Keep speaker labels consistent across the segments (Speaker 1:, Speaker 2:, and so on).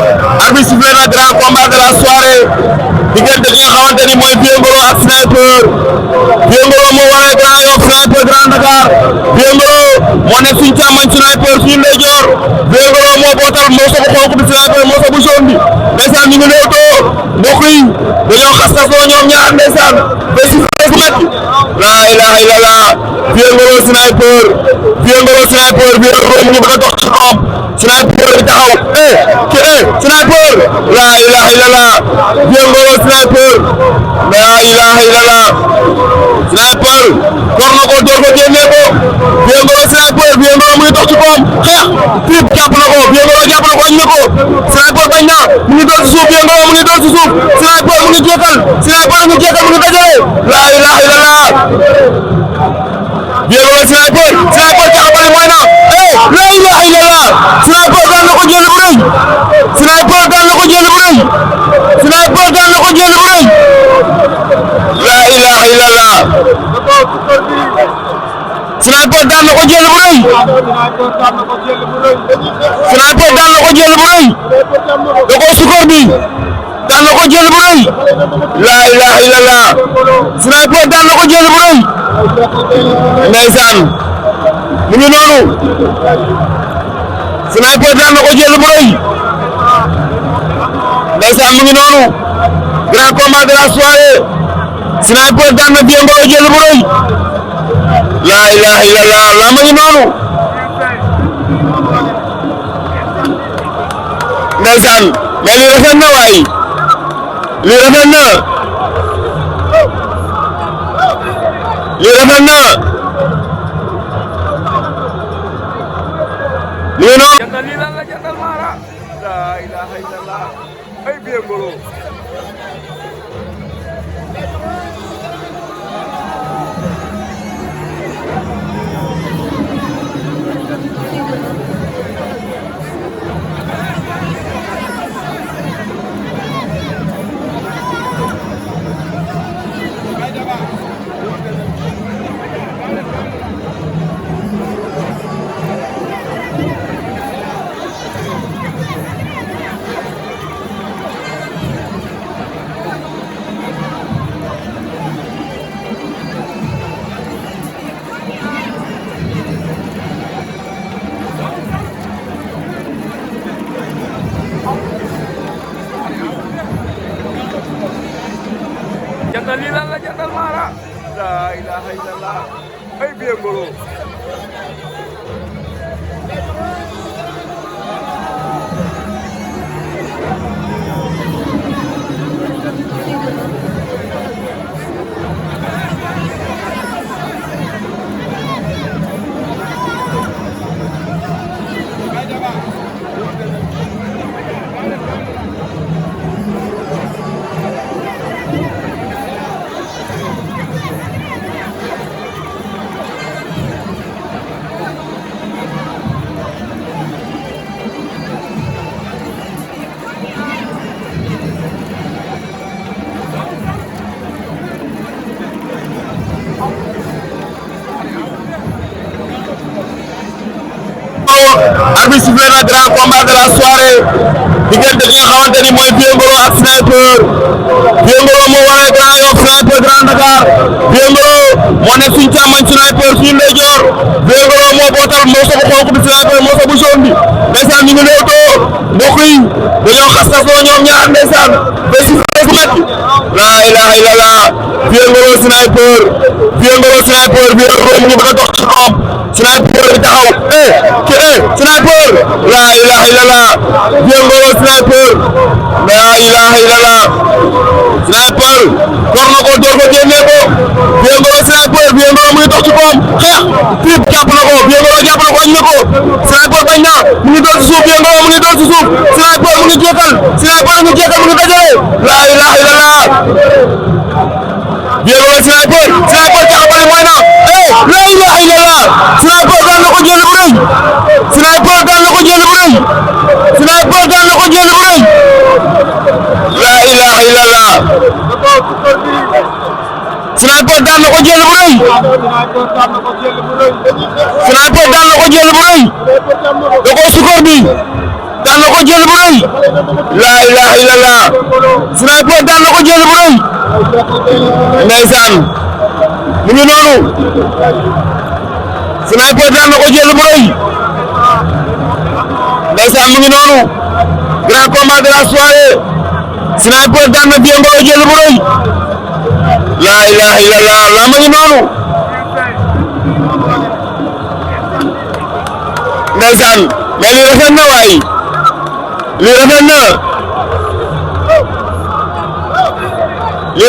Speaker 1: arbitre sifflé na grand combat de la soirée diggante ki nga xamante ni mooy Vieux Ngolo ak Sniper. Vieux Ngolo moo waree Grand Yoff, Sniper Grand Dakar. Vieux Ngolo moo nekk suñu càmmoñ, Sniper suñu ndeyjoor. Vieux Ngolo moo bootal morso bu xonk bi, Sniper morso bu jaune bi. Ndeysaan ñu ngi leewtoo mbokk yi dañoo xas-xasoo ñoom ñaar ndeysaan ba sifflé gu métti. La ilaha illallah. Vieux Ngolo Sniper, Vieux Ngolo Sniper, Vieux Ngolo mu ngi bëgg a dox ci kawam. Sniper bi taxaw Sniper la ilaha illallah. Vieux Ngolo Sniper la ilaha illallah. Sniper kor na ko door ko génne ko. Vieux Ngolo Sniper, Vieux Ngolo mu ngi dox ci kawam xeex tiib jàpp na ko. Vieux Ngolo jàpp na ko añ na ko. Sniper bañ na mu ngi doon ci suuf. Vieux Ngolo mu ngi doon ci suuf. Sniper mu ngi jeexal, Sniper mu ngi jeexal, mu ngi dajale la ilaha illallah. Vieux Ngolo Sniper, Sniper caxabali mooy na la ilaha illallah. Sniper daan na ko jël bu rëy. Sniper daan na ko jël bu rëy. Sniper daan na ko jël bu rëy. La ilaha illallah. Sniper daan na ko jël bu rëy. Sniper daan na ko jël bu rëy. da ko sukor bi daan na ko jël bu rëy. La ilaha illallah. Sniper daan na ko jël bu rëy. Ndeysaan mu ngi noonu. Sniper daan na ko jël bu rëy. Ndeysaan mu ngi noonu. Grand combat de la soirée. Sniper daan na Vieux Ngolo jël bu rëy. La ilaha illallah. La mu ngi noonu. Ndeysaan mais lii rafet na waay. lii rafet na. lii rafet na. lii noonu.
Speaker 2: jantal lii lan la jantal Mara. la ilaha illallah. ay Vieux Ngolo. jantal lii lan la jantal Mara. la ilaha illallah. ay Vieux Ngolo.
Speaker 1: arbitre sifflé na grand combat de la soirée diggante ki nga xamante ni mooy Vieux Ngolo ak Sniper. Vieux Ngolo moo waree Grand Yoff, Sniper Grand Dakar. Vieux Ngolo moo nekk suñu càmmoñ, Sniper suñu ndeyjoor. Vieux Ngolo moo bootal morso bu xonk bi, Sniper morso bu jaune bi. Ndeysaan ñu ngi leewtoo mbokk yi dañoo xas-xasoo ñoom ñaar ndeysaan ba sifflé gu métti. La ilaha illallah. Vieux Ngolo Sniper, Vieux Ngolo Sniper, Vieux Ngolo mu ngi bëgg a dox ci kawam. Sniper bi taxaw Sniper la ilaha illallah. Vieux Ngolo Sniper la ilaha illallah. Sniper kor na ko door ko génne ko. Vieux Ngolo Sniper, Vieux Ngolo mu ngi dox ci kawam xeex tiib jàpp na ko. Vieux Ngolo jàpp na ko añ na ko. Sniper bañ na mu ngi doon ci suuf. Vieux Ngolo mu ngi doon ci suuf. Sniper mu ngi jeexal, Sniper mu ngi jeexal, mu ngi dajale la ilaha illallah. Vieux Ngolo Sniper, Sniper caxabali mooy na la ilaha illallah. Sniper daan na ko jël bu rëy. Sniper daan na ko jël bu rëy. Sniper daan na ko jël bu rëy. la ilaha illallah. Sniper daan na ko jël bu rëy. Sniper daan na ko jël bu rëy. da ko sukor bi daan na ko jël bu rëy la ilaha illallah Sniper daan na ko jël bu rëy ndeysaan mu ngi noonu Sniper daan na ko jël bu rëy ndeysaan mu ngi noonu grand combat de la soirée Sniper daan na Vieux Ngolo jël bu rëy la ilaha illallah la ma ngi noonu ndeysaan mais lii rafet na waay lii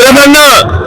Speaker 1: rafet na